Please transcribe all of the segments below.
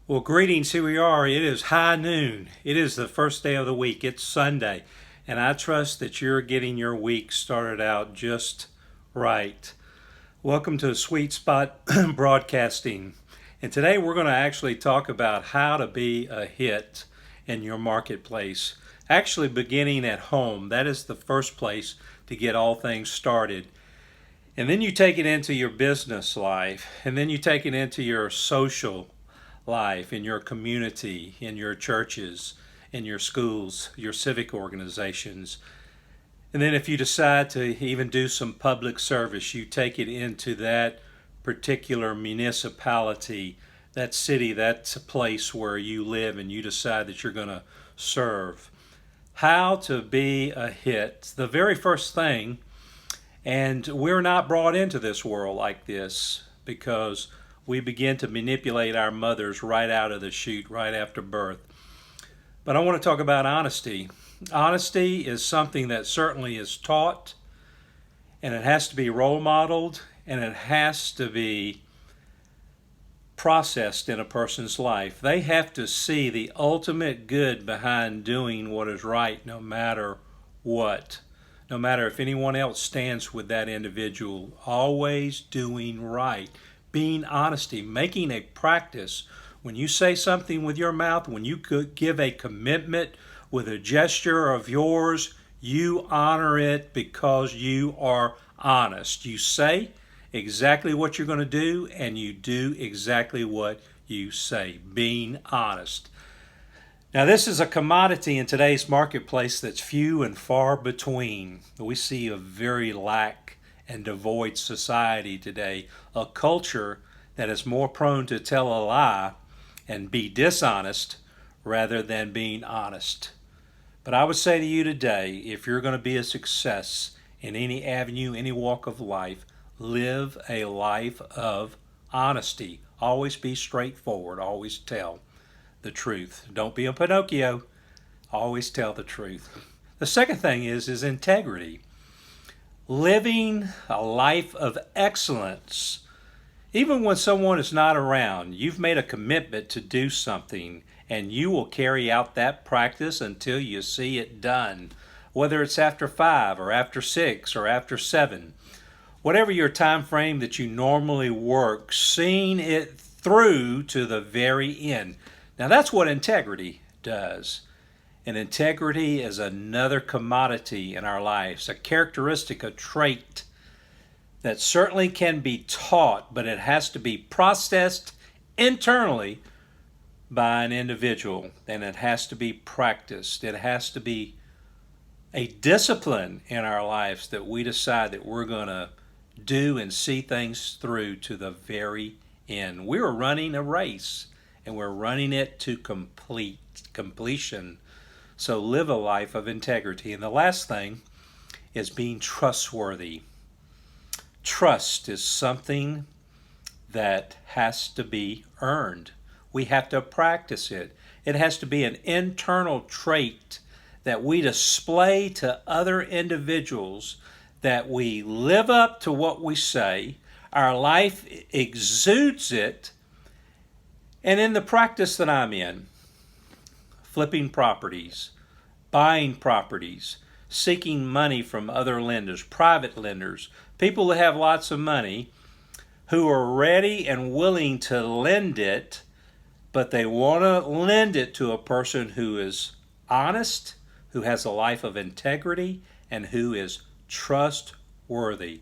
Well, greetings. Here we are. It is high noon. It is the first day of the week. It's Sunday. And I trust that you're getting your week started out just right. Welcome to Sweet Spot Broadcasting. And today we're going to actually talk about how to be a hit in your marketplace. Actually, beginning at home. That is the first place to get all things started. And then you take it into your business life. And then you take it into your social life, in your community, in your churches, in your schools, your civic organizations. And then if you decide to even do some public service, you take it into that particular municipality, that city, that place where you live, and you decide that you're going to serve. How to be a hit. The very first thing, and we're not brought into this world like this because we begin to manipulate our mothers right out of the chute, right after birth. But I want to talk about honesty. Honesty is something that certainly is taught, and it has to be role modeled, and it has to be processed in a person's life. They have to see the ultimate good behind doing what is right, no matter what. No matter if anyone else stands with that individual, always doing right. Being honesty, making a practice. When you say something with your mouth, when you could give a commitment with a gesture of yours, you honor it because you are honest. You say exactly what you're going to do, and you do exactly what you say. Being honest. Now, this is a commodity in today's marketplace that's few and far between. We see a very lack and devoid society today, a culture that is more prone to tell a lie and be dishonest rather than being honest. But I would say to you today, if you're going to be a success in any avenue, any walk of life, live a life of honesty. Always be straightforward. Always tell the truth. Don't be a Pinocchio. Always tell the truth. The second thing is integrity. Living a life of excellence. Even when someone is not around, you've made a commitment to do something, and you will carry out that practice until you see it done. Whether it's after 5 or after 6 or after 7. Whatever your time frame that you normally work, seeing it through to the very end. Now that's what integrity does. And integrity is another commodity in our lives, a characteristic, a trait that certainly can be taught, but it has to be processed internally by an individual, and it has to be practiced. It has to be a discipline in our lives that we decide that we're going to do and see things through to the very end. We're running a race, and we're running it to completion. So live a life of integrity. And the last thing is being trustworthy. Trust is something that has to be earned. We have to practice it. It has to be an internal trait that we display to other individuals, that we live up to what we say. Our life exudes it. And in the practice that I'm in, flipping properties, buying properties, seeking money from other lenders, private lenders, people that have lots of money who are ready and willing to lend it, but they want to lend it to a person who is honest, who has a life of integrity, and who is trustworthy.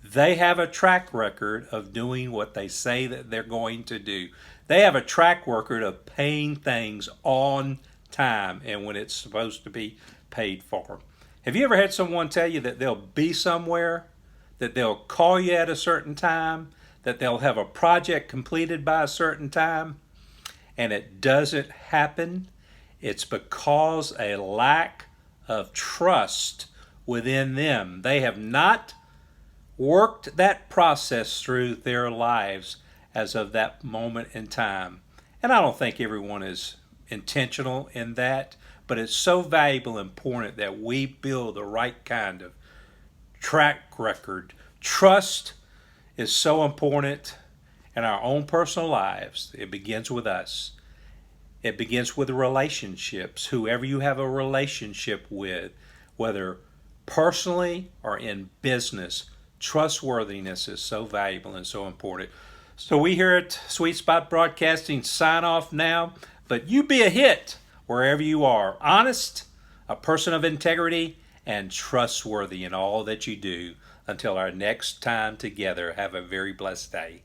They have a track record of doing what they say that they're going to do. They have a track record of paying things on time and when it's supposed to be paid for. Have you ever had someone tell you that they'll be somewhere, that they'll call you at a certain time, that they'll have a project completed by a certain time, and it doesn't happen? It's because a lack of trust within them. They have not worked that process through their lives as of that moment in time. And I don't think everyone is intentional in that, but it's so valuable and important that we build the right kind of track record. Trust is so important, in our own personal lives. It begins with us. It begins with relationships. Whoever you have a relationship with, whether personally or in business, trustworthiness is so valuable and so important. So we here at Sweet Spot Broadcasting sign off now, but you be a hit wherever you are. Honest, a person of integrity, and trustworthy in all that you do. Until our next time together, have a very blessed day.